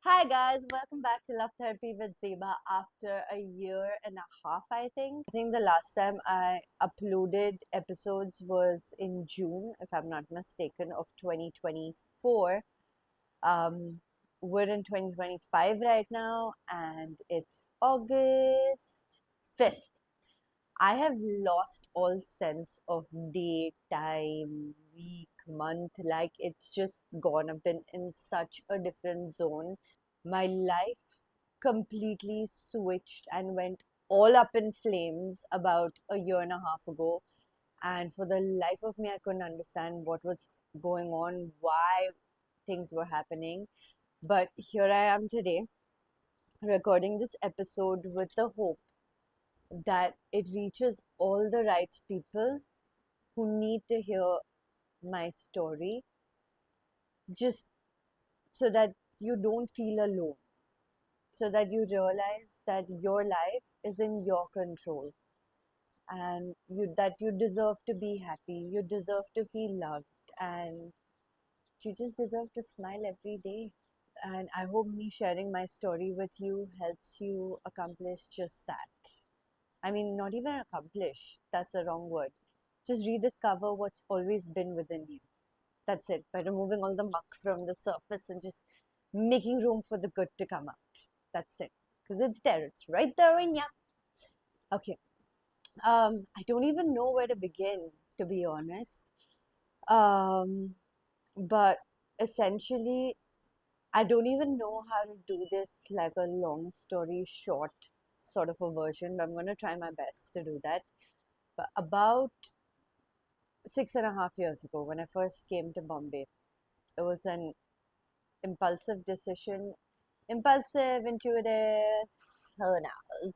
Hi guys, welcome back to Love Therapy with Zeba after a year and a half, I think. I think the last time I uploaded episodes was in June, if I'm not mistaken, of 2024. Um, we're in 2025 right now and it's August 5th. I have lost all sense of day, time, week, month. Like it's just gone. I've been in such a different zone. My life completely switched and went all up in flames about a year and a half ago. And for the life of me, I couldn't understand what was going on, why things were happening. But here I am today, recording this episode with the hope that it reaches all the right people who need to hear my story, just so that you don't feel alone, so that you realize that your life is in your control and you deserve to be happy, you deserve to feel loved, and you just deserve to smile every day. And I hope me sharing my story with you helps you accomplish just that. I mean, not even accomplish, that's a wrong word. Just rediscover what's always been within you. That's it, by removing all the muck from the surface and just making room for the good to come out. That's it. Because it's there, it's right there in ya. Okay. I don't even know where to begin, to be honest. Um, but essentially, I don't even know how to do this like a long story short sort of a version, but I'm going to try my best to do that. But about 6.5 years ago, when I first came to Bombay, it was an impulsive decision. Impulsive, intuitive, who knows?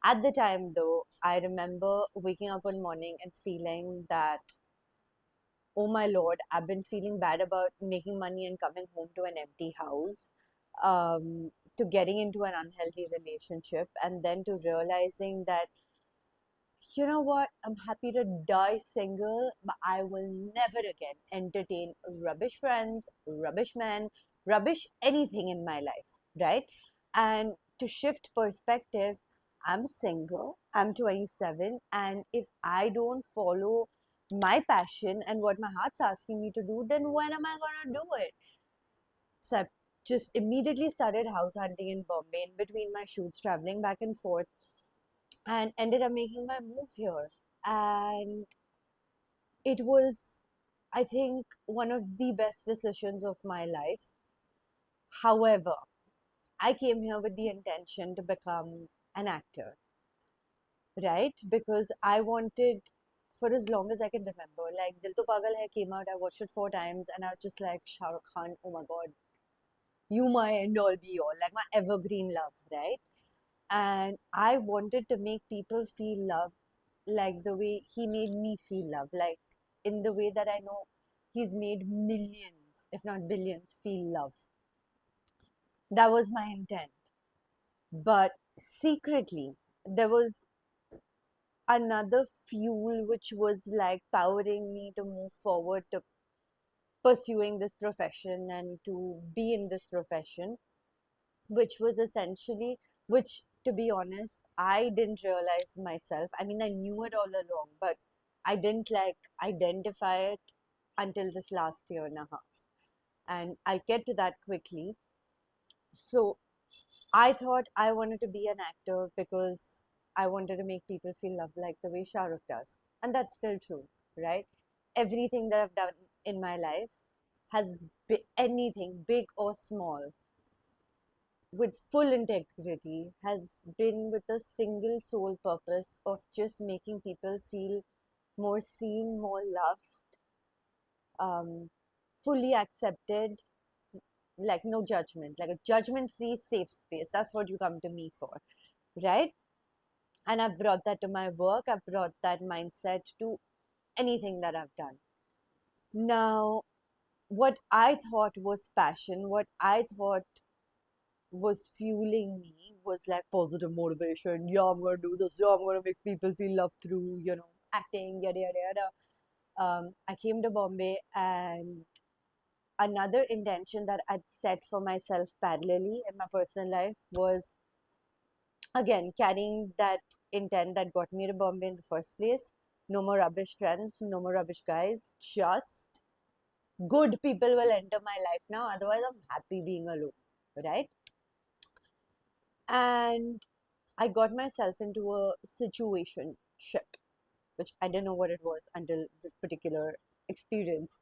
At the time, though, I remember waking up one morning and feeling that, oh my lord, I've been feeling bad about making money and coming home to an empty house, to getting into an unhealthy relationship, and then to realizing that, you know what, I'm happy to die single, but I will never again entertain rubbish friends, rubbish men, rubbish anything in my life, right? And to shift perspective, I'm single, I'm 27, and if I don't follow my passion and what my heart's asking me to do, then when am I gonna do it? So I just immediately started house hunting in Bombay in between my shoots, traveling back and forth, and ended up making my move here. And it was, I think, one of the best decisions of my life. However, I came here with the intention to become an actor, right? Because I wanted, for as long as I can remember, like Dil To Pagal Hai came out, I watched it 4 times, and I was just like, Shah Rukh Khan, oh my god, you my end all be all, like my evergreen love, right? And I wanted to make people feel love like the way he made me feel love, like in the way that I know he's made millions, if not billions, feel love. That was my intent. But secretly, there was another fuel which was like powering me to move forward, to pursuing this profession and to be in this profession, which was essentially, which to be honest, I didn't realize myself. I mean, I knew it all along, but I didn't like identify it until this last year and a half. And I'll get to that quickly. So I thought I wanted to be an actor because I wanted to make people feel love like the way Shah Rukh does. And that's still true, right? Everything that I've done in my life has anything, big or small, with full integrity, has been with a single sole purpose of just making people feel more seen, more loved, um, fully accepted, like no judgment, like a judgment free safe space. That's what you come to me for, right? And I've brought that to my work, I've brought that mindset to anything that I've done. Now, what I thought was passion, what I thought was fueling me was like positive motivation. Yeah, I'm gonna do this. Yeah, I'm gonna make people feel love through, acting, yada yada yada. I came to Bombay and another intention that I'd set for myself parallelly in my personal life was, again, carrying that intent that got me to Bombay in the first place. No more rubbish friends, no more rubbish guys, just good people will enter my life now. Otherwise, I'm happy being alone, right? And I got myself into a situation ship, which I didn't know what it was until this particular experience.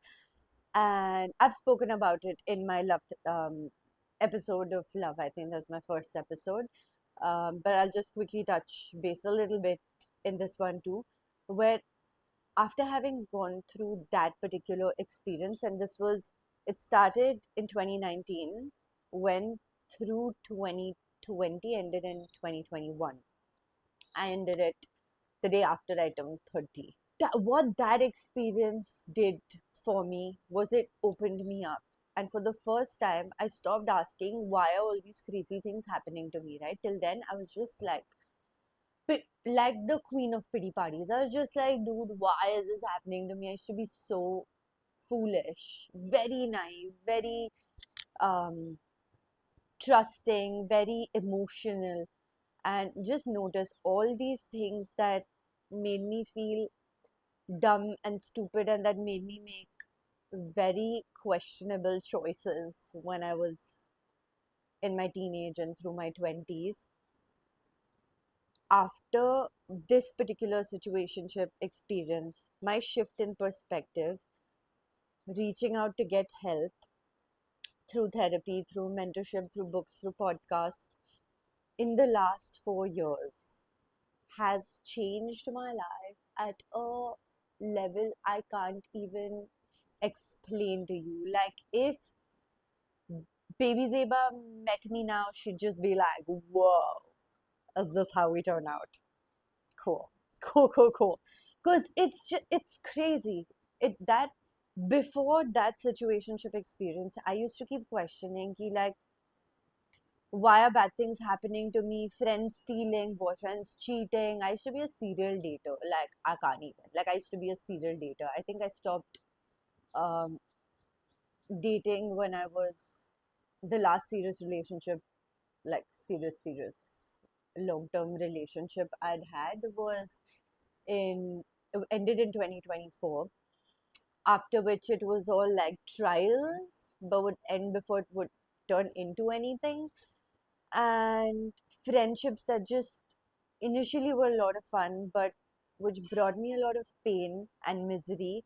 And I've spoken about it in my love episode of Love. I think that was my first episode. But I'll just quickly touch base a little bit in this one too, where after having gone through that particular experience, and it started in 2019, went through 2020, ended in 2021. I ended it the day after I turned 30. What that experience did for me was it opened me up. And for the first time, I stopped asking why are all these crazy things happening to me, right? Till then, I was just like the queen of pity parties. I was just like, dude, why is this happening to me? I used to be so foolish, very naive, very um, trusting, very emotional, and just notice all these things that made me feel dumb and stupid and that made me make very questionable choices when I was in my teenage and through my 20s. After this particular situationship experience, my shift in perspective, reaching out to get help through therapy, through mentorship, through books, through podcasts, in the last 4 years has changed my life at a level I can't even explain to you. Like, if Baby Zeba met me now, she'd just be like, whoa, is this how we turn out? Cool. Cool, cool, cool. Because it's crazy. That before that situationship experience, I used to keep questioning ki, like, why are bad things happening to me? Friends stealing, boyfriends cheating. I used to be a serial dater. Like, I can't even. Like, I used to be a serial dater. I think I stopped um, dating when I was the last serious relationship, like serious long term relationship I'd had was in it ended in 2024. After which it was all like trials, but would end before it would turn into anything. And friendships that just initially were a lot of fun, but which brought me a lot of pain and misery.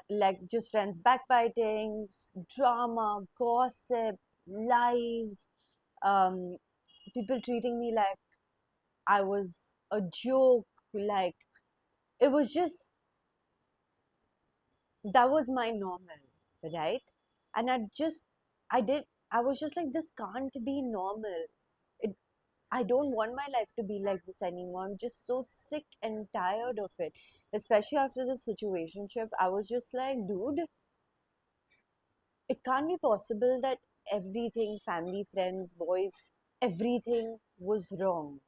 Like just friends backbiting, drama, gossip, lies, um, people treating me like I was a joke. Like, it was just, that was my normal, right? And I did, I was just like, this can't be normal. It, I don't want my life to be like this anymore. I'm just so sick and tired of it. Especially after the situationship, I was just like, dude, it can't be possible that everything, family, friends, boys, everything was wrong.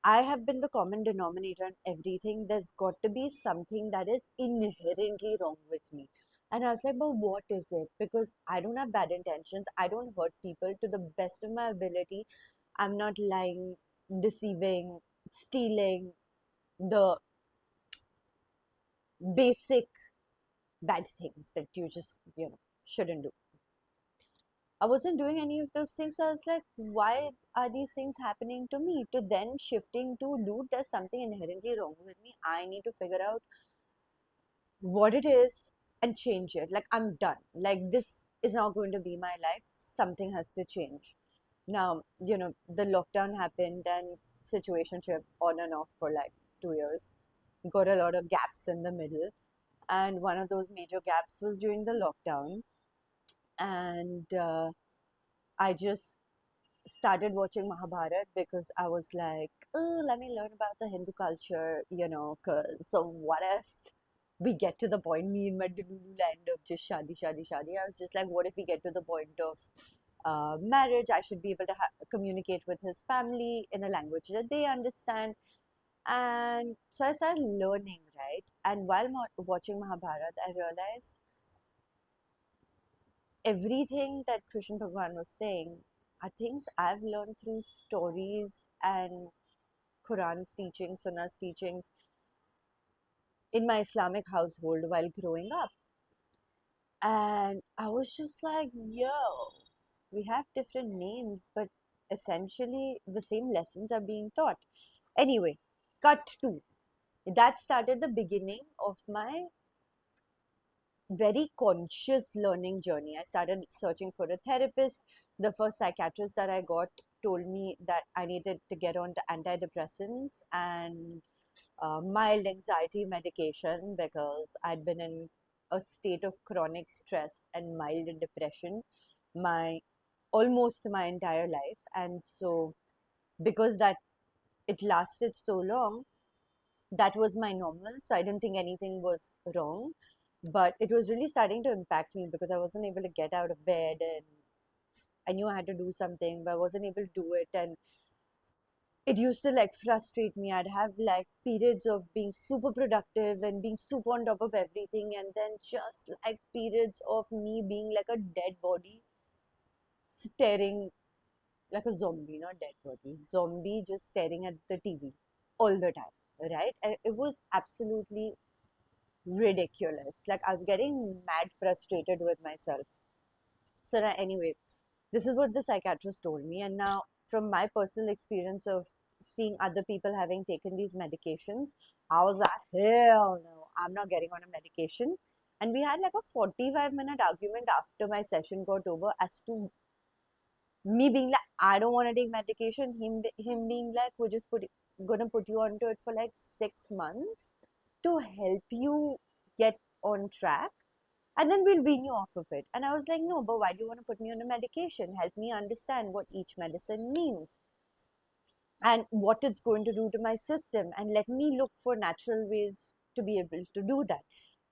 I have been the common denominator in everything. There's got to be something that is inherently wrong with me. And I was like, but what is it? Because I don't have bad intentions. I don't hurt people to the best of my ability. I'm not lying, deceiving, stealing, the basic bad things that you just, shouldn't do. I wasn't doing any of those things. So I was like, why are these things happening to me? To then shifting to, dude, there's something inherently wrong with me. I need to figure out what it is and change it. Like, I'm done. Like, this is not going to be my life. Something has to change. Now, the lockdown happened and situationship on and off for like 2 years. Got a lot of gaps in the middle. And one of those major gaps was during the lockdown. And I just started watching Mahabharat because I was like, oh, let me learn about the Hindu culture, because so what if we get to the point, me in my Delulu land of just shadi, shadi, shadi. I was just like, what if we get to the point of marriage? I should be able to communicate with his family in a language that they understand. And so I started learning, right? And while watching Mahabharat, I realized everything that Krishna Bhagwan was saying are things I've learned through stories and Quran's teachings, Sunnah's teachings in my Islamic household while growing up. And I was just like, yo, we have different names, but essentially the same lessons are being taught. Anyway, cut to that started the beginning of my very conscious learning journey. I started searching for a therapist. The first psychiatrist that I got told me that I needed to get on to antidepressants and mild anxiety medication because I'd been in a state of chronic stress and mild depression my almost my entire life. And so because that it lasted so long, that was my normal. So I didn't think anything was wrong. But it was really starting to impact me because I wasn't able to get out of bed and I knew I had to do something, but I wasn't able to do it. And it used to like frustrate me. I'd have like periods of being super productive and being super on top of everything, and then just like periods of me being like a dead body, staring like a zombie, not dead body, zombie just staring at the TV all the time, right? And it was absolutely ridiculous. Like I was getting mad frustrated with myself. So now, anyway, this is what the psychiatrist told me. And now, from my personal experience of seeing other people having taken these medications, I was like, hell no, I'm not getting on a medication. And we had like a 45-minute argument after my session got over as to me being like, I don't want to take medication. Him being like, we're just gonna put you onto it for like 6 months to help you get on track, and then we'll wean you off of it. And I was like, no, but why do you want to put me on a medication? Help me understand what each medicine means and what it's going to do to my system, and let me look for natural ways to be able to do that.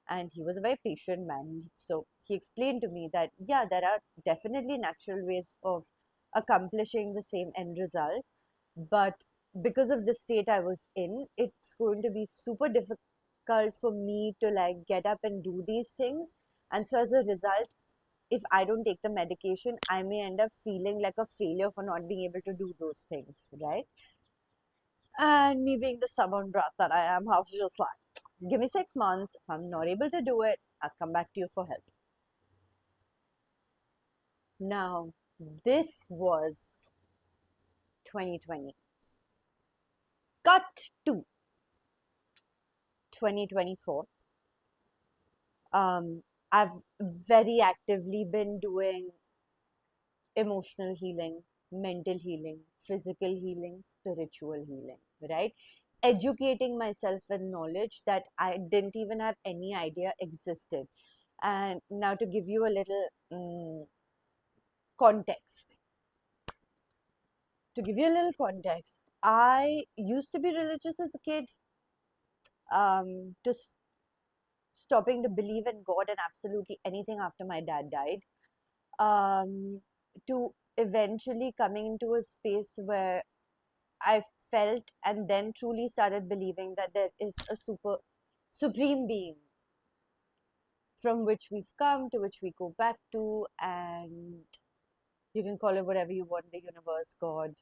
And he was a very patient man. So he explained to me that, yeah, there are definitely natural ways of accomplishing the same end result. But because of the state I was in, it's going to be super difficult for me to like get up and do these things. And so as a result, if I don't take the medication, I may end up feeling like a failure for not being able to do those things, right? And me being the stubborn brat that I am, I was just like, give me 6 months. If I'm not able to do it, I'll come back to you for help. Now, this was 2020. Cut to 2024. I've very actively been doing emotional healing, mental healing, physical healing, spiritual healing, right? Educating myself with knowledge that I didn't even have any idea existed. And now, to give you a little context, I used to be religious as a kid, to stopping to believe in God and absolutely anything after my dad died, um, to eventually coming into a space where I felt and then truly started believing that there is a supreme being from which we've come, to which we go back to, and you can call it whatever you want, the universe, God,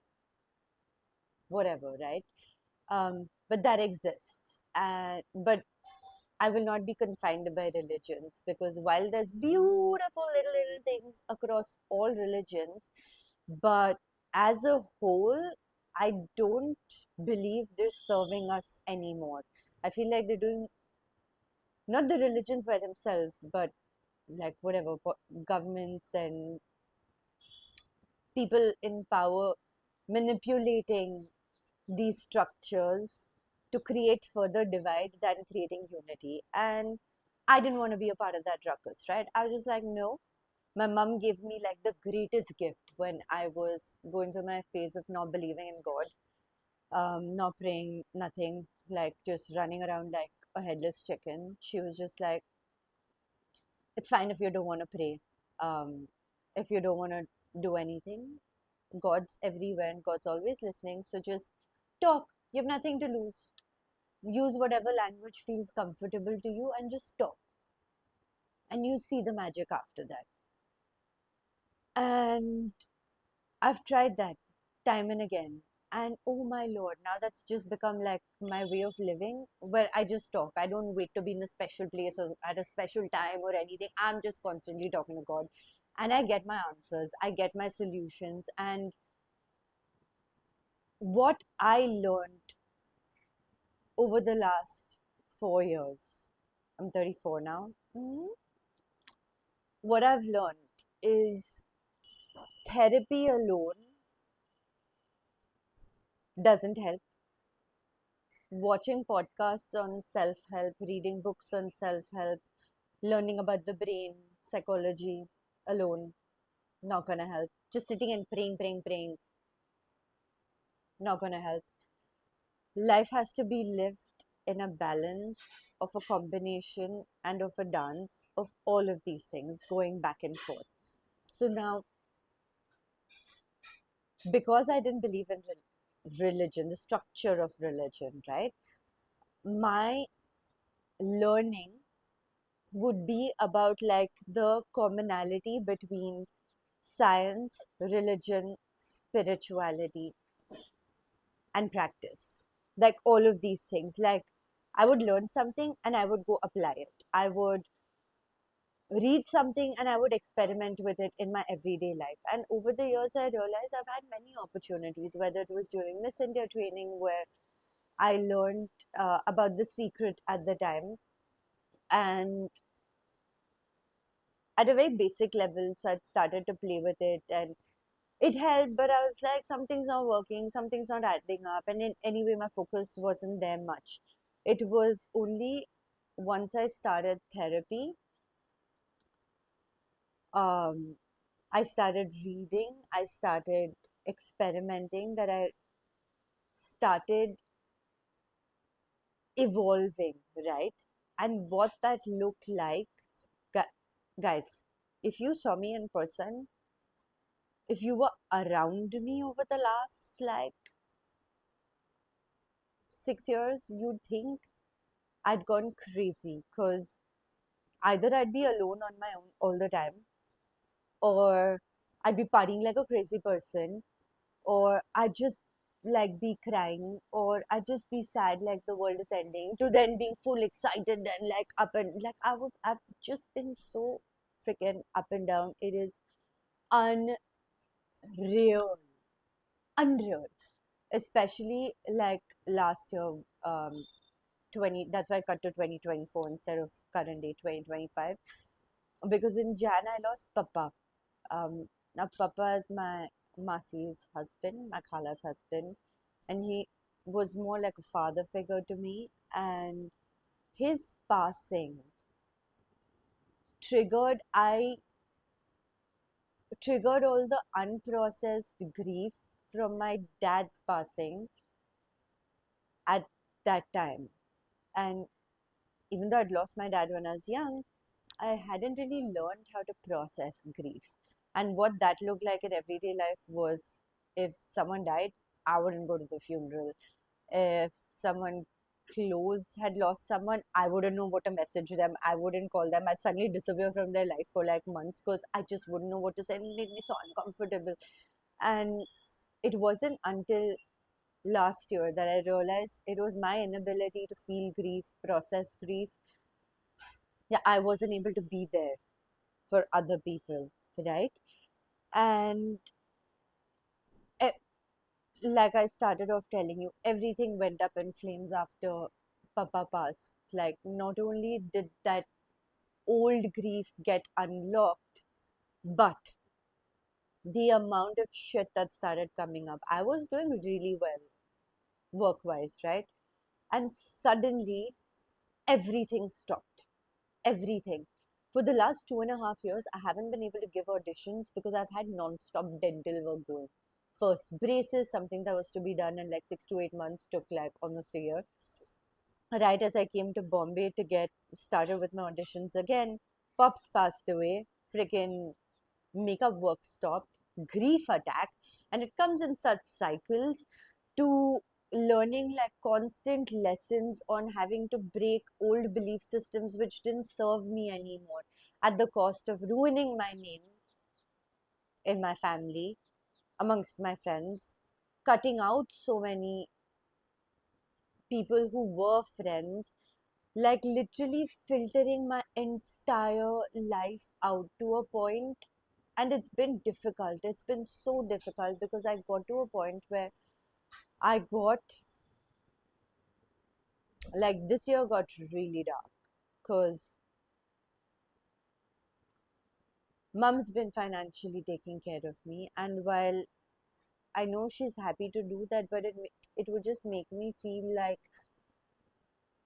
whatever, right? But that exists. But I will not be confined by religions, because while there's beautiful little things across all religions, but as a whole, I don't believe they're serving us anymore. I feel like they're doing not the religions by themselves, but like whatever governments and people in power manipulating these structures to create further divide than creating unity. And I didn't want to be a part of that ruckus, right? I was just like, no. My mom gave me like the greatest gift when I was going through my phase of not believing in God, not praying, nothing, like just running around like a headless chicken. She was just like, it's fine if you don't want to pray, if you don't want to do anything. God's everywhere and God's always listening. So just talk. You have nothing to lose. Use whatever language feels comfortable to you and just talk. And you see the magic after that. And I've tried that time and again. And oh my lord, now that's just become like my way of living where I just talk. I don't wait to be in a special place or at a special time or anything. I'm just constantly talking to God. And I get my answers, I get my solutions. And what I learned over the last 4 years, I'm 34 now. What I've learned is therapy alone doesn't help. Watching podcasts on self help, reading books on self help, learning about the brain, psychology alone, not gonna help. Just sitting and praying, not gonna help. Life has to be lived in a balance of a combination and of a dance of all of these things going back and forth. So now, because I didn't believe in religion, the structure of religion, right? My learning would be about like the commonality between science, religion, spirituality, and practice. Like all of these things. Like I would learn something and I would go apply it. I would read something and I would experiment with it in my everyday life. And over the years, I realized I've had many opportunities, whether it was during Miss India training where I learned about the secret at the time, and at a very basic level, so I'd started to play with it and it helped, but I was like, something's not working, something's not adding up. And in anyway, my focus wasn't there much. It was only once I started therapy, um, I started reading, I started experimenting, that I started evolving, right? And what that looked like, guys, if you saw me in person, if you were around me over the last like 6 years, you'd think I'd gone crazy because either I'd be alone on my own all the time, or I'd be partying like a crazy person, or I'd just like be crying, or I'd just be sad like the world is ending, to then being full excited and like up and like I've just been so freaking up and down. It is unreal, unreal. Especially like last year, 20, that's why I cut to 2024 instead of current day 2025, because in Jan I lost Papa. Now Papa is my Masi's husband, my Khala's husband, and he was more like a father figure to me. And his passing triggered I triggered all the unprocessed grief from my dad's passing at that time. And even though I'd lost my dad when I was young, I hadn't really learned how to process grief. And what that looked like in everyday life was, if someone died, I wouldn't go to the funeral. If someone close had lost someone, I wouldn't know what to message them. I wouldn't call them. I'd suddenly disappear from their life for like months because I just wouldn't know what to say. It made me so uncomfortable. And it wasn't until last year that I realized it was my inability to feel grief, process grief. Yeah, I wasn't able to be there for other people, right? And eh, like I started off telling you, everything went up in flames after Papa passed. Like, not only did that old grief get unlocked, but the amount of shit that started coming up. I was doing really well work wise, right? And suddenly everything stopped. Everything. For the last 2.5 years, I haven't been able to give auditions because I've had non-stop dental work going. First, braces, something that was to be done in like 6 to 8 months, took like almost a year. Right as I came to Bombay to get started with my auditions again, Pops passed away. Freaking makeup work stopped. Grief attack. And it comes in such cycles, to learning like constant lessons on having to break old belief systems which didn't serve me anymore at the cost of ruining my name in my family, amongst my friends, cutting out so many people who were friends, like literally filtering my entire life out to a point. And it's been difficult. It's been so difficult because I got to a point where I got, like, this year got really dark because mom's been financially taking care of me. And while I know she's happy to do that, but it would just make me feel like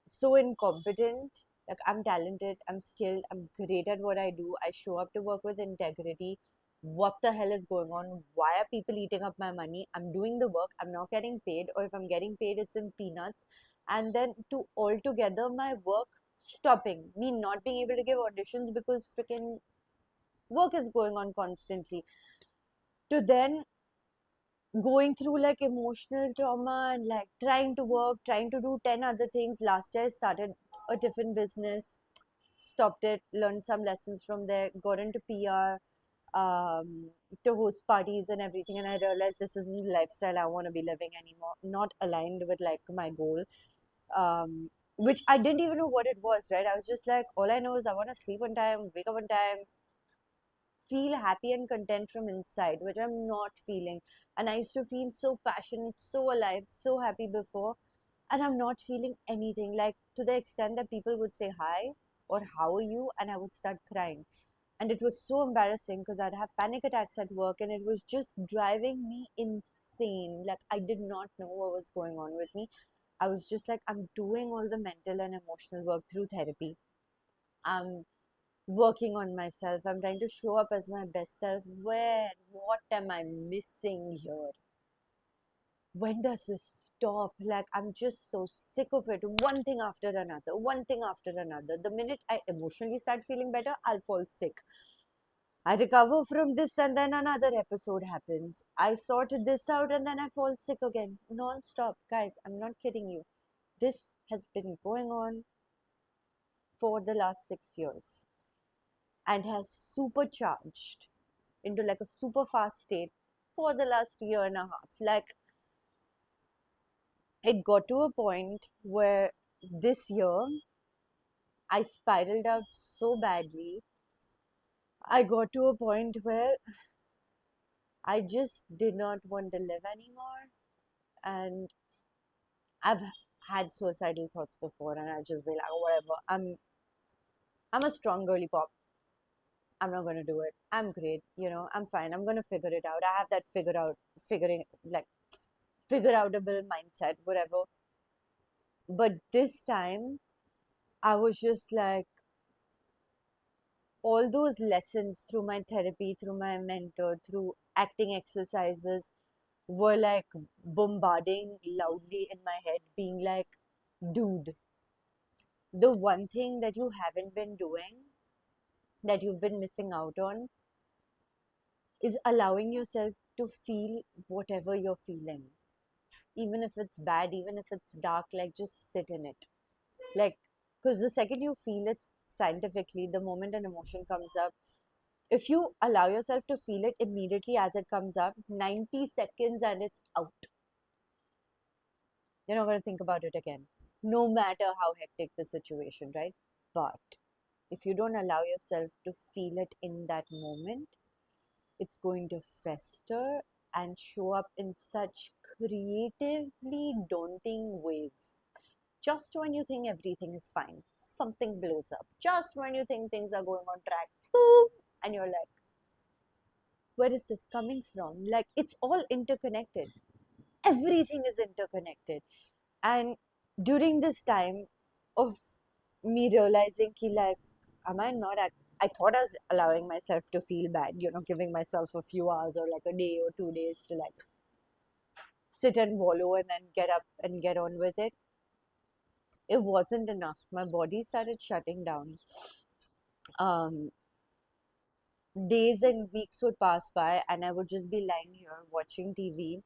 so incompetent. Like, I'm talented, I'm skilled, I'm great at what I do. I show up to work with integrity. What the hell is going on? Why are people eating up my money? I'm doing the work, I'm not getting paid, or if I'm getting paid, it's in peanuts. And then to altogether my work stopping, me not being able to give auditions because freaking work is going on constantly. To then going through like emotional trauma and like trying to work, trying to do 10 other things. Last year I started a different business, stopped it, learned some lessons from there, got into PR, to host parties and everything. And I realized this isn't the lifestyle I want to be living anymore, not aligned with like my goal. Which I didn't even know what it was, right? I was just like, all I know is I want to sleep on time, wake up on time, feel happy and content from inside, which I'm not feeling. And I used to feel so passionate, so alive, so happy before, and I'm not feeling anything. Like, to the extent that people would say hi or how are you, and I would start crying. And it was so embarrassing because I'd have panic attacks at work, and it was just driving me insane. Like, I did not know what was going on with me. I was just like, I'm doing all the mental and emotional work through therapy. I'm working on myself. I'm trying to show up as my best self. What am I missing here? When does this stop? Like, I'm just so sick of it. One thing after another, one thing after another. The minute I emotionally start feeling better, I'll fall sick. I recover from this, and then another episode happens. I sort this out, and then I fall sick again. Non stop. Guys, I'm not kidding you. This has been going on for the last 6 years and has supercharged into like a super fast state for the last year and a half. Like, it got to a point where this year I spiraled out so badly. I got to a point where I just did not want to live anymore. And I've had suicidal thoughts before, and I just be like, "Oh, whatever. I'm a strong girly pop. I'm not gonna do it. I'm great, I'm fine. I'm gonna figure it out. I have that figuring like figure outable mindset, whatever." But this time I was just like, all those lessons through my therapy, through my mentor, through acting exercises were like bombarding loudly in my head, being like, dude, the one thing that you haven't been doing, that you've been missing out on, is allowing yourself to feel whatever you're feeling. Even if it's bad, even if it's dark, like, just sit in it. Like, because the second you feel it scientifically, the moment an emotion comes up, if you allow yourself to feel it immediately as it comes up, 90 seconds and it's out. You're not going to think about it again, no matter how hectic the situation, right? But if you don't allow yourself to feel it in that moment, it's going to fester and show up in such creatively daunting ways. Just when you think everything is fine, something blows up. Just when you think things are going on track, boom, and you're like, where is this coming from? Like, it's all interconnected. Everything is interconnected. And during this time of me realizing ki, like, am I not at, I thought I was allowing myself to feel bad, giving myself a few hours or like a day or 2 days to like sit and wallow and then get up and get on with it. It wasn't enough. My body started shutting down. Um, Days and weeks would pass by, and I would just be lying here watching TV,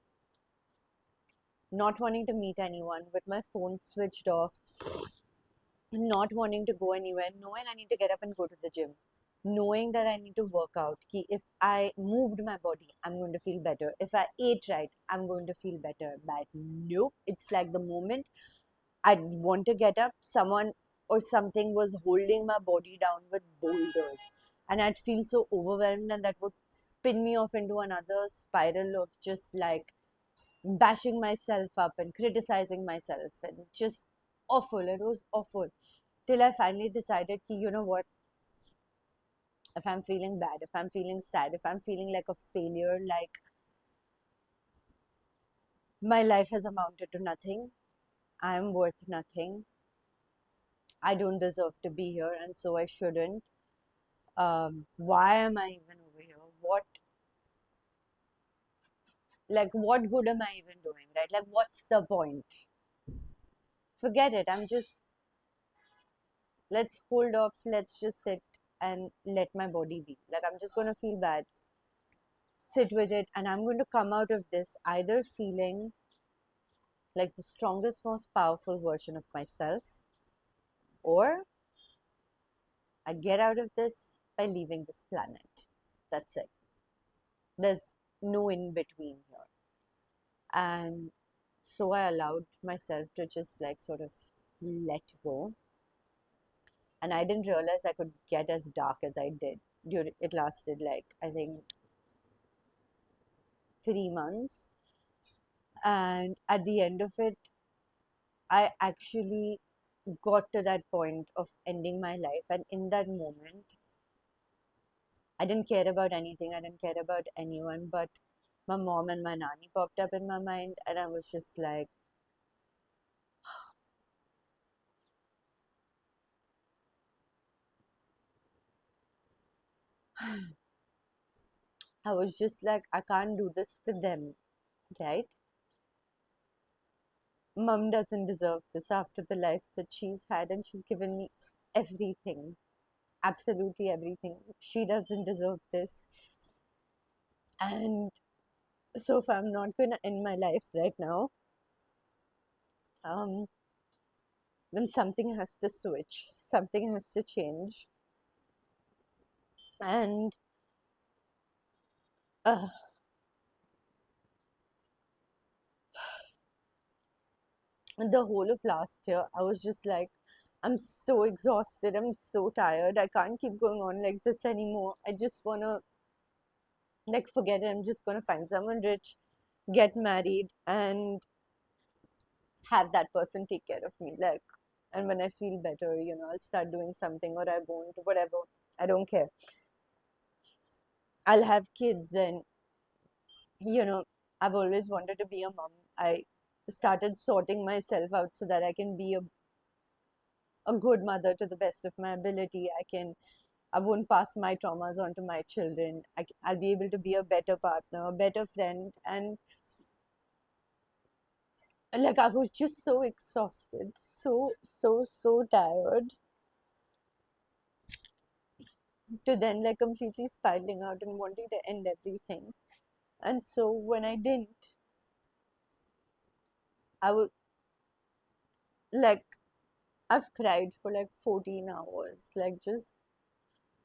not wanting to meet anyone, with my phone switched off, not wanting to go anywhere, knowing I need to get up and go to the gym. knowing that I need to work out. Ki if I moved my body, I'm going to feel better. If I ate right, I'm going to feel better. But nope, it's like the moment I want to get up, someone or something was holding my body down with boulders. And I'd feel so overwhelmed, and that would spin me off into another spiral of just like bashing myself up and criticizing myself, and just awful. It was awful. Till I finally decided, ki, you know what? If I'm feeling bad, if I'm feeling sad, if I'm feeling like a failure, like my life has amounted to nothing, I'm worth nothing, I don't deserve to be here, and so I shouldn't. Why am I even over here? What good am I even doing, right? Like, what's the point? Forget it. Let's hold off, let's just sit and let my body be. Like, I'm just gonna feel bad, sit with it, and I'm going to come out of this either feeling like the strongest, most powerful version of myself, or I get out of this by leaving this planet. That's it. There's no in between here. And so I allowed myself to just like sort of let go. And I didn't realize I could get as dark as I did. It lasted like, I think, 3 months. And at the end of it, I actually got to that point of ending my life. And in that moment, I didn't care about anything. I didn't care about anyone. But my mom and my nanny popped up in my mind. And I was just like, I was just like, I can't do this to them, right? Mom doesn't deserve this after the life that she's had, and she's given me everything, absolutely everything. She doesn't deserve this. And so, if I'm not going to end my life right now, um, then something has to switch, something has to change. And uh, the whole of last year, I was just like, I'm so exhausted, I'm so tired, I can't keep going on like this anymore. I just want to, like, forget it. I'm just going to find someone rich, get married, and have that person take care of me. Like, and when I feel better, I'll start doing something, or I won't, whatever. I don't care. I'll have kids, and you know, I've always wanted to be a mom. I started sorting myself out so that I can be a good mother to the best of my ability. I won't pass my traumas on to my children. I'll be able to be a better partner, a better friend. And like, I was just so exhausted, so tired, to then like completely spiraling out and wanting to end everything. And so when I didn't, I was like, I've cried for like 14 hours, like just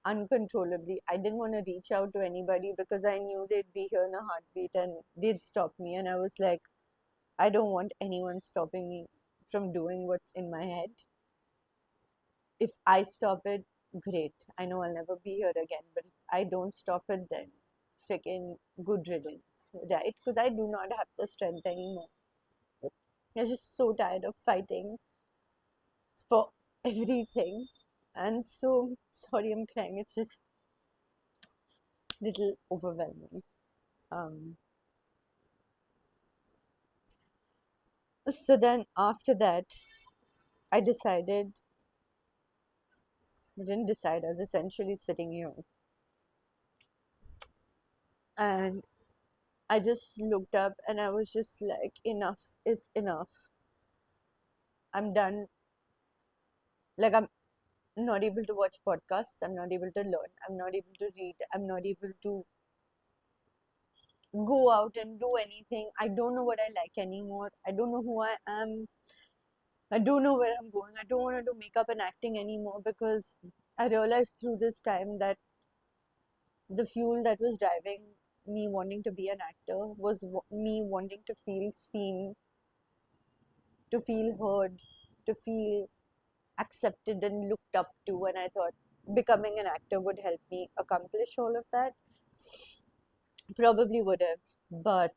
uncontrollably. I didn't want to reach out to anybody because I knew they'd be here in a heartbeat and they'd stop me. And I was like, I don't want anyone stopping me from doing what's in my head. If I stop it, great. I know I'll never be here again. But if I don't stop it, then freaking good riddance, right? Because I do not have the strength anymore. I'm just so tired of fighting for everything. And so, sorry, I'm crying. It's just a little overwhelming. Um, so then after that, I decided, I didn't decide, I was essentially sitting here. And I just looked up and I was just like, enough is enough. I'm done. Like, I'm not able to watch podcasts. I'm not able to learn. I'm not able to read. I'm not able to go out and do anything. I don't know what I like anymore. I don't know who I am. I don't know where I'm going. I don't want to do makeup and acting anymore because I realized through this time that the fuel that was driving me wanting to be an actor was me wanting to feel seen, to feel heard, to feel accepted and looked up to. And I thought becoming an actor would help me accomplish all of that. Probably would have, but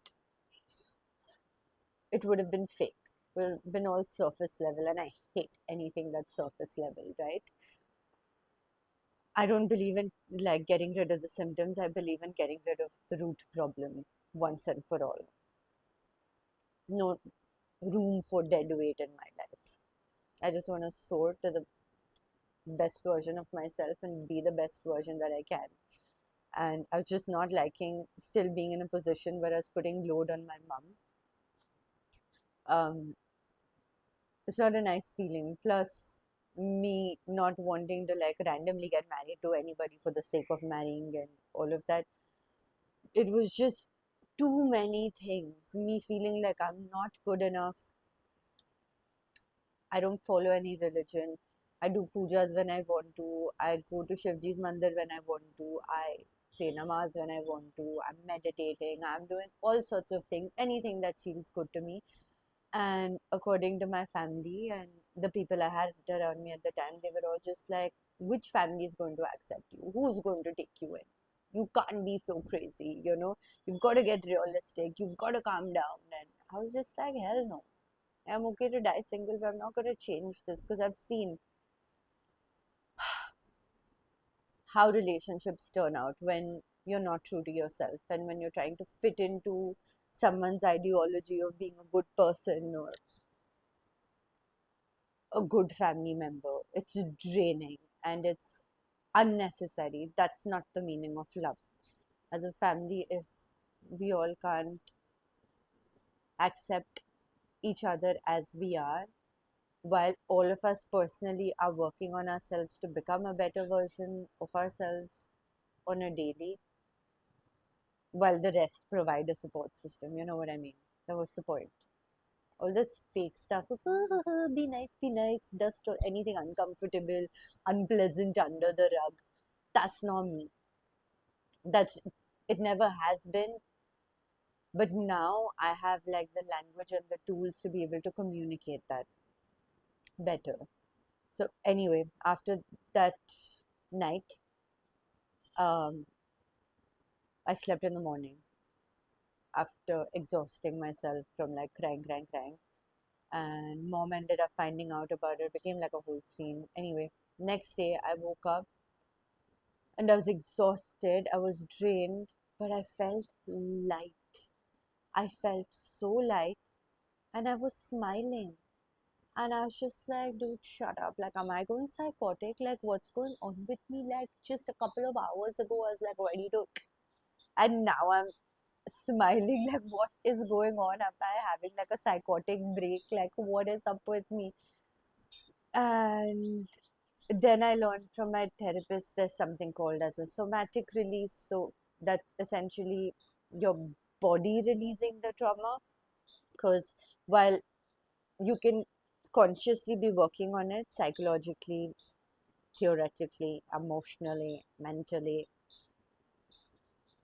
it would have been fake. Would have been all surface level, and I hate anything that's surface level, right? I don't believe in like getting rid of the symptoms. I believe in getting rid of the root problem once and for all. No room for dead weight in my life. I just want to soar to the best version of myself and be the best version that I can. And I was just not liking still being in a position where I was putting load on my mum. It's not a nice feeling. Plus, me not wanting to like randomly get married to anybody for the sake of marrying and all of that. It was just too many things. Me feeling like I'm not good enough. I don't follow any religion. I do pujas when I want to. I go to Shivji's mandir when I want to. I pray namaz when I want to. I'm meditating. I'm doing all sorts of things. Anything that feels good to me. And according to my family and the people I had around me at the time, they were all just like, which family is going to accept you? Who's going to take you in? You can't be so crazy, you know? You've got to get realistic. You've got to calm down. And I was just like, hell no. I'm okay to die single, but I'm not going to change this because I've seen how relationships turn out when you're not true to yourself and when you're trying to fit into someone's ideology of being a good person or a good family member. It's draining and it's unnecessary. That's not the meaning of love. As a family, if we all can't accept each other as we are, while all of us personally are working on ourselves to become a better version of ourselves on a daily, while the rest provide a support system. You know what I mean? That was the point. All this fake stuff of be nice, dust or anything uncomfortable, unpleasant under the rug. That's not me. That's it never has been. But now I have like the language and the tools to be able to communicate that better. So anyway, after that night, um, I slept in the morning after exhausting myself from like crying. And mom ended up finding out about it. It became like a whole scene. Anyway, next day I woke up and I was exhausted. I was drained, but I felt light. I felt so light and I was smiling. And I was just like, dude, shut up. Like, am I going psychotic? Like, what's going on with me? Like, just a couple of hours ago, I was like ready to. And now I'm smiling. Like, what is going on? Am I having like a psychotic break? Like, what is up with me? And then I learned from my therapist there's something called as a somatic release. So that's essentially your body releasing the trauma. Because while you can consciously be working on it psychologically, theoretically, emotionally, mentally,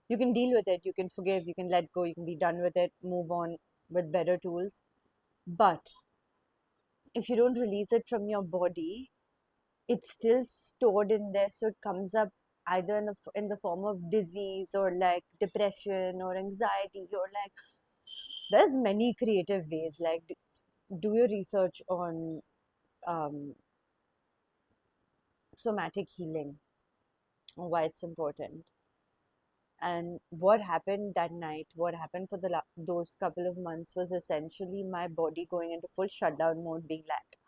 you can deal with it, you can forgive, you can let go, you can be done with it, move on with better tools. But if you don't release it from your body, it's still stored in there, so it comes up either in the form of disease or like depression or anxiety or like there's many creative ways. Like do your research on um, somatic healing, why it's important. And what happened that night, what happened for those couple of months was essentially my body going into full shutdown mode, being like,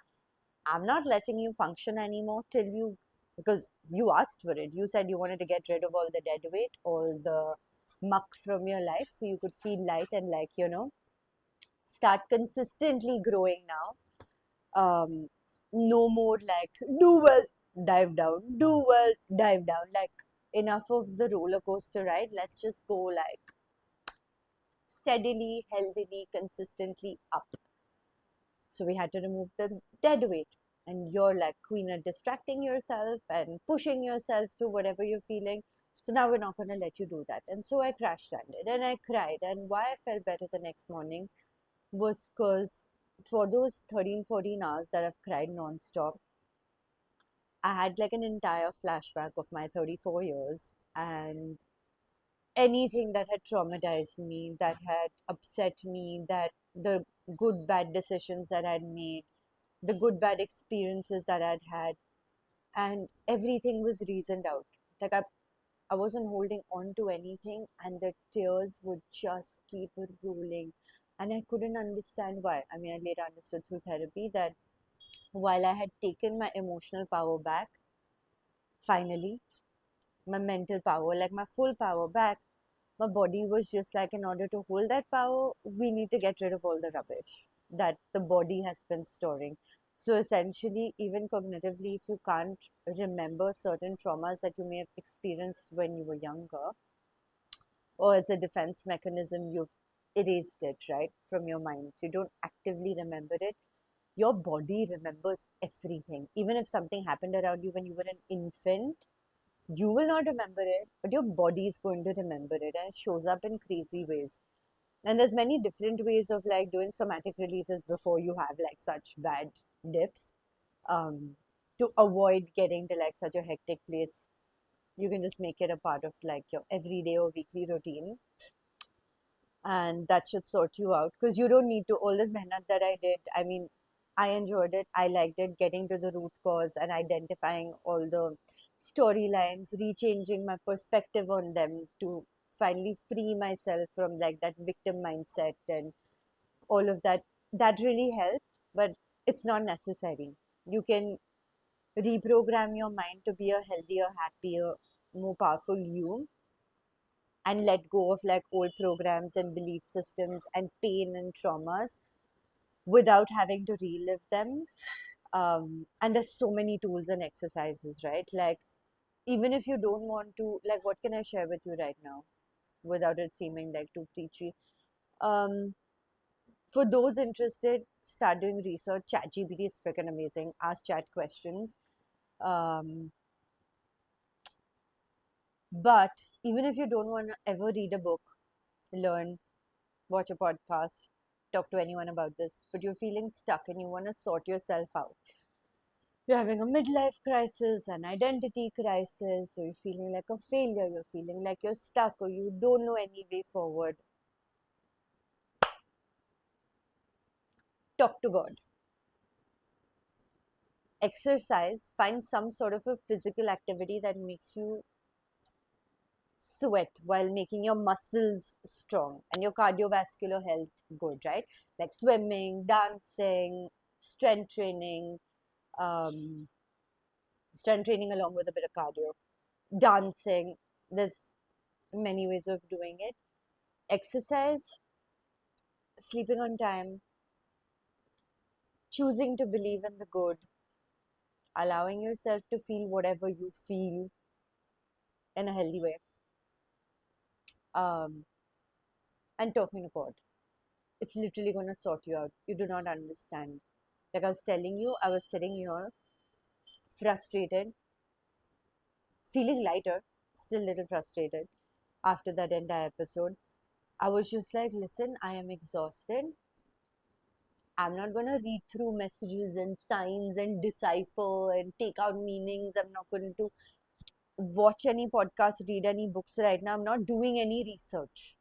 I'm not letting you function anymore till you, because you asked for it. You said you wanted to get rid of all the dead weight, all the muck from your life so you could feel light and like, start consistently growing now. No more like, do well, dive down, do well, dive down. Like, enough of the roller coaster ride. Let's just go like steadily, healthily, consistently up. So we had to remove the dead weight. And you're like queen at distracting yourself and pushing yourself to whatever you're feeling. So now we're not going to let you do that. And so I crash landed and I cried. And why I felt better the next morning was because for those 13, 14 hours that I've cried nonstop, I had like an entire flashback of my 34 years and anything that had traumatized me, that had upset me, that the good, bad decisions that I'd made, the good, bad experiences that I'd had, and everything was reasoned out. Like I wasn't holding on to anything, and the tears would just keep rolling. And I couldn't understand why. I mean, I later understood through therapy that while I had taken my emotional power back, finally, my mental power, like my full power back, my body was just like, in order to hold that power, we need to get rid of all the rubbish that the body has been storing. So essentially, even cognitively, if you can't remember certain traumas that you may have experienced when you were younger, or as a defense mechanism, you've erased it, right, from your mind. So you don't actively remember it. Your body remembers everything. Even if something happened around you when you were an infant, you will not remember it, but your body is going to remember it, and it shows up in crazy ways. And there's many different ways of like doing somatic releases before you have like such bad dips. Um, to avoid getting to like such a hectic place, you can just make it a part of like your everyday or weekly routine, and that should sort you out because you don't need to all this mehnat that I did. I mean, I enjoyed it, I liked it, getting to the root cause and identifying all the storylines, rechanging my perspective on them to finally free myself from like that victim mindset and all of that. That really helped, but it's not necessary. You can reprogram your mind to be a healthier, happier, more powerful you, and let go of like old programs and belief systems and pain and traumas without having to relive them. And there's so many tools and exercises, right? Like, even if you don't want to, like, what can I share with you right now without it seeming like too preachy? Um, for those interested, start doing research. ChatGPT is freaking amazing. Ask chat questions. Um, but even if you don't want to ever read a book, learn, watch a podcast, talk to anyone about this, but you're feeling stuck and you want to sort yourself out. You're having a midlife crisis, an identity crisis, or you're feeling like a failure, you're feeling like you're stuck, or you don't know any way forward. Talk to God. Exercise, find some sort of a physical activity that makes you sweat while making your muscles strong and your cardiovascular health good, right? Like swimming, dancing, strength training, um, strength training along with a bit of cardio, dancing. There's many ways of doing it. Exercise, sleeping on time, choosing to believe in the good, allowing yourself to feel whatever you feel in a healthy way, um, and talking to God. It's literally going to sort you out. You do not understand. Like I was telling you, I was sitting here frustrated, feeling lighter, still a little frustrated after that entire episode. I was just like, listen, I am exhausted. I'm not going to read through messages and signs and decipher and take out meanings. I'm not going to watch any podcast, read any books right now. I'm not doing any research.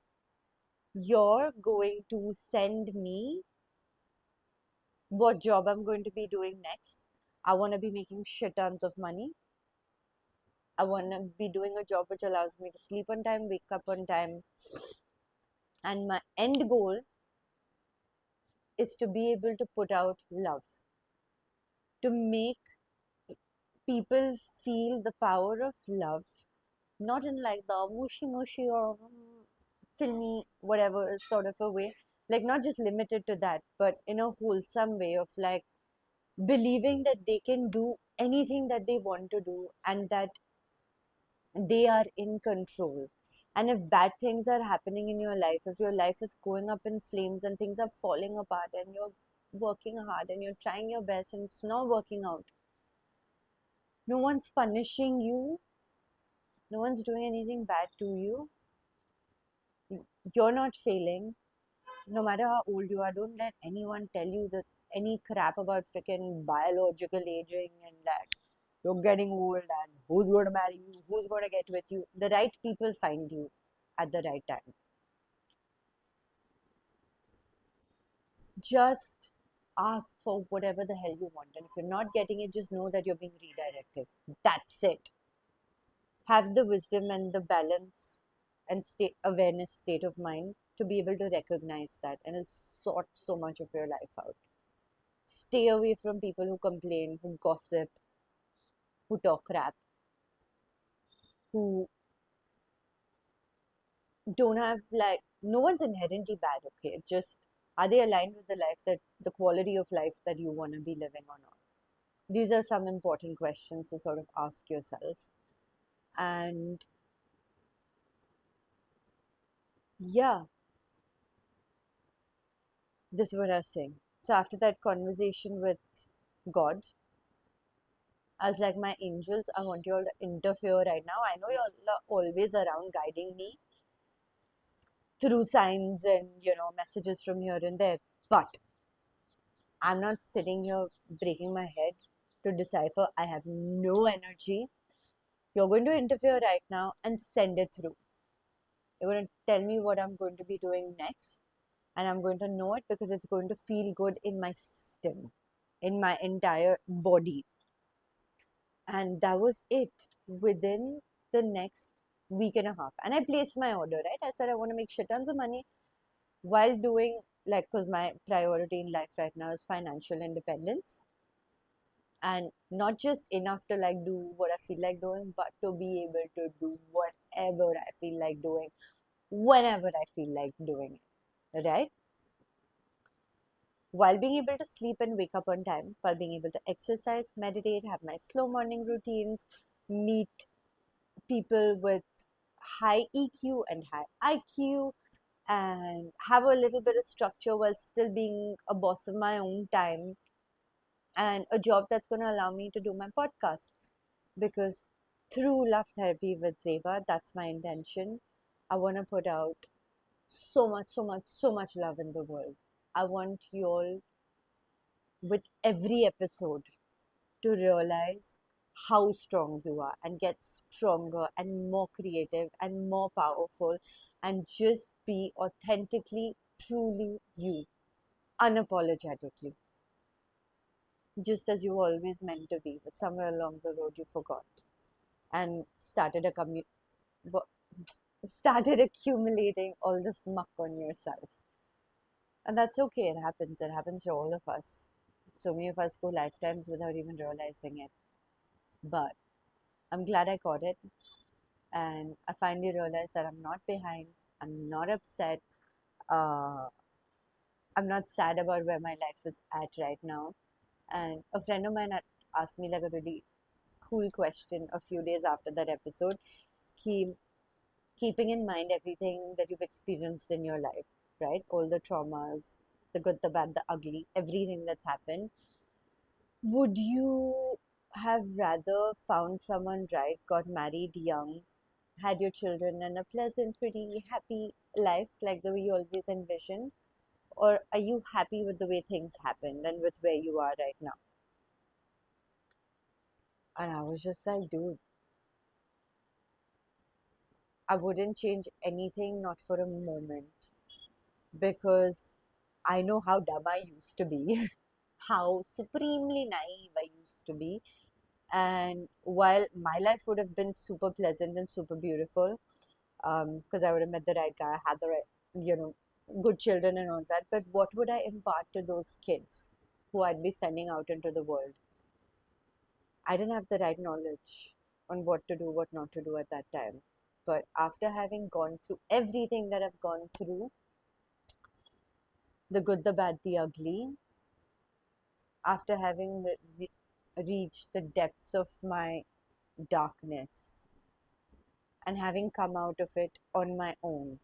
You're going to send me what job I'm going to be doing next. I want to be making shit tons of money. I want to be doing a job which allows me to sleep on time, wake up on time. And my end goal is to be able to put out love, to make people feel the power of love, not in like the mushy mushy or filmy, whatever sort of a way, like not just limited to that, but in a wholesome way of like believing that they can do anything that they want to do and that they are in control. And if bad things are happening in your life, if your life is going up in flames and things are falling apart and you're working hard and you're trying your best and it's not working out, no one's punishing you. No one's doing anything bad to you. You're not failing. No matter how old you are, don't let anyone tell you that any crap about freaking biological aging and that you're getting old and who's going to marry you, who's going to get with you. The right people find you at the right time. Just ask for whatever the hell you want. And if you're not getting it, just know that you're being redirected. That's it. Have the wisdom and the balance and state awareness state of mind to be able to recognize that, and it'll sort so much of your life out. Stay away from people who complain, who gossip, who talk crap, who don't have like no one's inherently bad, okay? Just are they aligned with the life that the quality of life that you want to be living or not? These are some important questions to sort of ask yourself. And yeah, this is what I was saying. So after that conversation with God, I was like, my angels, I want you all to interfere right now. I know you all are always around guiding me through signs and, messages from here and there. But I'm not sitting here breaking my head to decipher. I have no energy. You're going to interfere right now and send it through. You're going to tell me what I'm going to be doing next. And I'm going to know it because it's going to feel good in my system, in my entire body. And that was it within the next week and a half. And I placed my order, right? I said, I want to make shit tons of money while doing, like, because my priority in life right now is financial independence. And not just enough to like do what I feel like doing, but to be able to do whatever I feel like doing, whenever I feel like doing it, right? While being able to sleep and wake up on time, while being able to exercise, meditate, have my slow morning routines, meet people with high EQ and high IQ, and have a little bit of structure while still being a boss of my own time, and a job that's going to allow me to do my podcast. Because through Love Therapy with Zeba, that's my intention. I want to put out so much, so much, so much love in the world. I want you all, with every episode, to realize how strong you are and get stronger and more creative and more powerful, and just be authentically, truly you, unapologetically, just as you always meant to be, but somewhere along the road you forgot and started accumulating all this muck on yourself. And that's okay, it happens to all of us. So many of us go lifetimes without even realizing it. But I'm glad I caught it. And I finally realized that I'm not behind. I'm not upset. Uh, I'm not sad about where my life is at right now. And a friend of mine had asked me like a really cool question a few days after that episode. Keeping in mind everything that you've experienced in your life, right? All the traumas, the good, the bad, the ugly, everything that's happened. Would you have rather found someone right, got married young, had your children and a pleasant, pretty, happy life like the way you always envisioned? Or are you happy with the way things happened and with where you are right now? And I was just like, dude, I wouldn't change anything, not for a moment, because I know how dumb I used to be, how supremely naive I used to be. And while my life would have been super pleasant and super beautiful, because I would have met the right guy, had the right, good children and all that, but what would I impart to those kids who I'd be sending out into the world? I didn't have the right knowledge on what to do, what not to do at that time. But after having gone through everything that I've gone through, the good, the bad, the ugly, after having reached the depths of my darkness and having come out of it on my own,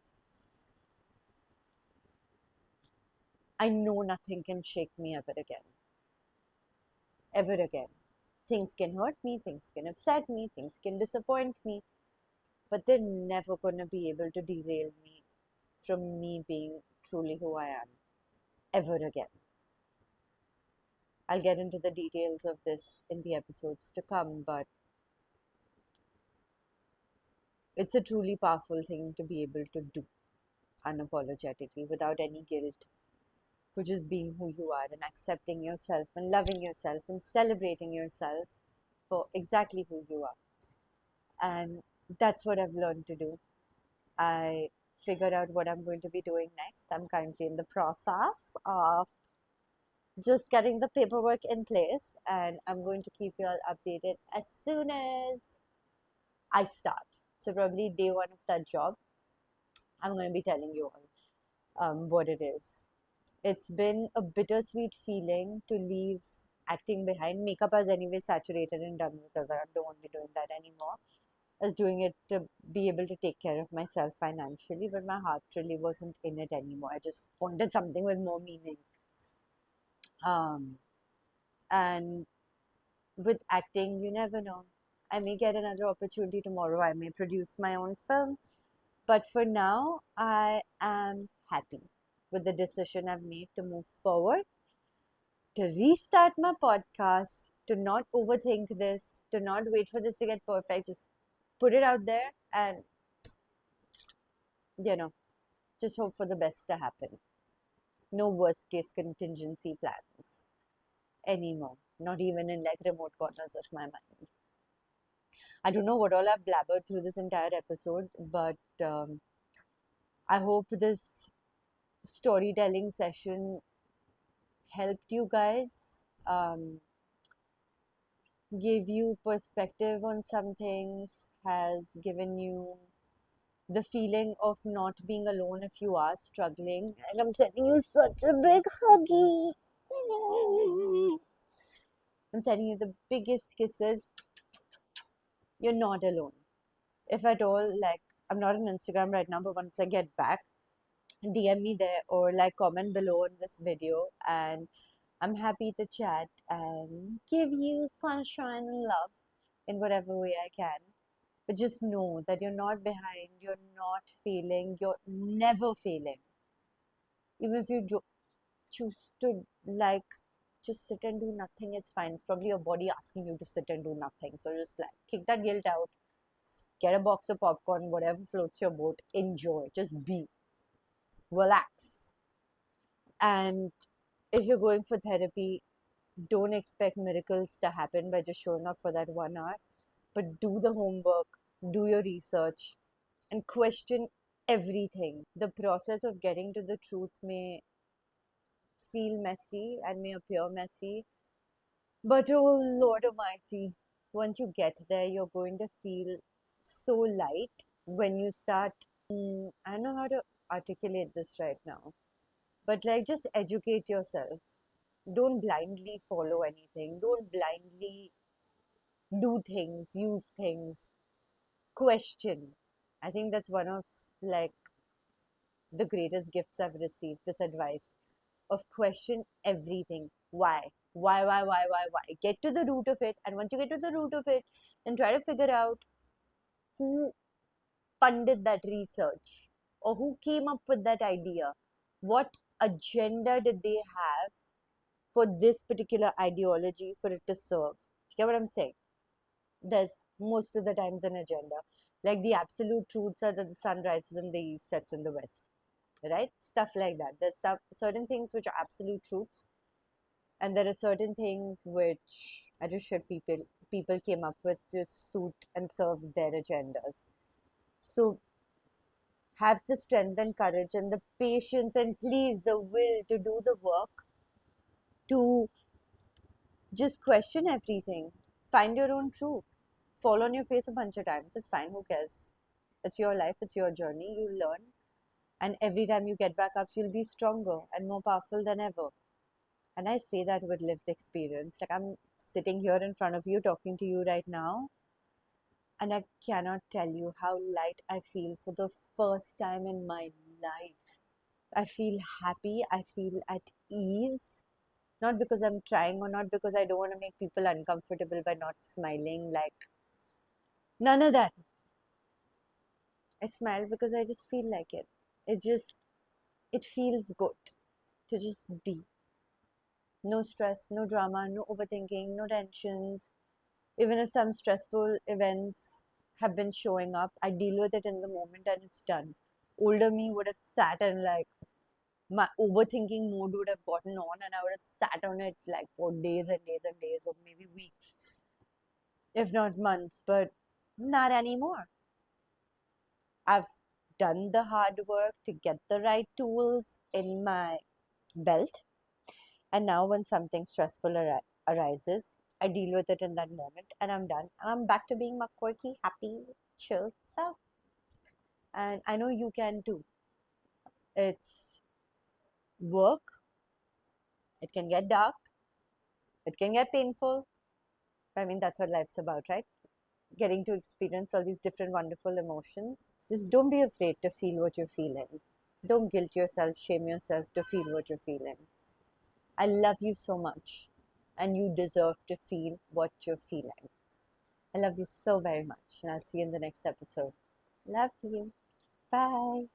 I know nothing can shake me ever again. Ever again. Things can hurt me, things can upset me, things can disappoint me. but they're never going to be able to derail me from me being truly who I am ever again. I'll get into the details of this in the episodes to come, but it's a truly powerful thing to be able to do unapologetically without any guilt for just being who you are and accepting yourself and loving yourself and celebrating yourself for exactly who you are. And that's what I've learned to do. I figured out what I'm going to be doing next. I'm currently in the process of just getting the paperwork in place, and I'm going to keep you all updated as soon as I start. So, probably day one of that job, I'm going to be telling you all what it is. It's been a bittersweet feeling to leave acting behind. Makeup is anyway saturated and done with us. I don't want to be doing that anymore. I was doing it to be able to take care of myself financially, but my heart really wasn't in it anymore. I just wanted something with more meaning. Um, and with acting, you never know. I may get another opportunity tomorrow. I may produce my own film. But for now, I am happy with the decision I've made to move forward, to restart my podcast, to not overthink this, to not wait for this to get perfect. Just put it out there and, you know, just hope for the best to happen. No worst case contingency plans anymore, not even in like remote corners of my mind. I don't know what all I've blabbered through this entire episode, but I hope this storytelling session helped you guys, gave you perspective on some things, has given you the feeling of not being alone if you are struggling. And I'm sending you such a big huggy. I'm sending you the biggest kisses. You're not alone. If at all, like, I'm not on Instagram right now, but once I get back, DM me there or like comment below in this video, and I'm happy to chat and give you sunshine and love in whatever way I can. But just know that you're not behind, you're not failing, you're never failing. Even if you choose to like just sit and do nothing, it's fine. It's probably your body asking you to sit and do nothing. So just like kick that guilt out, get a box of popcorn, whatever floats your boat, enjoy, just be, relax. And if you're going for therapy, don't expect miracles to happen by just showing up for that 1 hour, but do the homework, do your research, and question everything. The process of getting to the truth may feel messy and may appear messy, but oh Lord Almighty, once you get there, you're going to feel so light when you start. I don't know how to articulate this right now, but like just educate yourself. Don't blindly follow anything, don't blindly do things, use things, question. I think that's one of like the greatest gifts I've received, this advice of question everything. Why? Why? Get to the root of it. And once you get to the root of it, then try to figure out who funded that research or who came up with that idea. What agenda did they have for this particular ideology for it to serve? You get what I'm saying? There's most of the times an agenda. Like the absolute truths are that the sun rises in the east, sets in the west, right? Stuff like that. There's some certain things which are absolute truths, and there are certain things which I just shit people came up with to suit and serve their agendas. So have the strength and courage and the patience and please the will to do the work, to just question everything, find your own truth, fall on your face a bunch of times. It's fine, who cares? It's your life, it's your journey. You learn, and every time you get back up, you'll be stronger and more powerful than ever. And I say that with lived experience. Like I'm sitting here in front of you, talking to you right now, and I cannot tell you how light I feel for the first time in my life. I feel happy, I feel at ease. Not because I'm trying or not because I don't want to make people uncomfortable by not smiling. Like, none of that. I smile because I just feel like it. It feels good to just be. No stress, no drama, no overthinking, no tensions. Even if some stressful events have been showing up, I deal with it in the moment and it's done. Older me would have sat and like my overthinking mode would have gotten on and I would have sat on it like for days and days and days or maybe weeks, if not months, but not anymore. I've done the hard work to get the right tools in my belt. And now, when something stressful arises, I deal with it in that moment and I'm done. And I'm back to being my quirky, happy, chill self. And I know you can too. It's work, it can get dark, it can get painful. I mean, that's what life's about, right? Getting to experience all these different wonderful emotions. Just don't be afraid to feel what you're feeling. Don't guilt yourself, shame yourself to feel what you're feeling. I love you so much, and you deserve to feel what you're feeling. I love you so very much, and I'll see you in the next episode. Love you. Bye.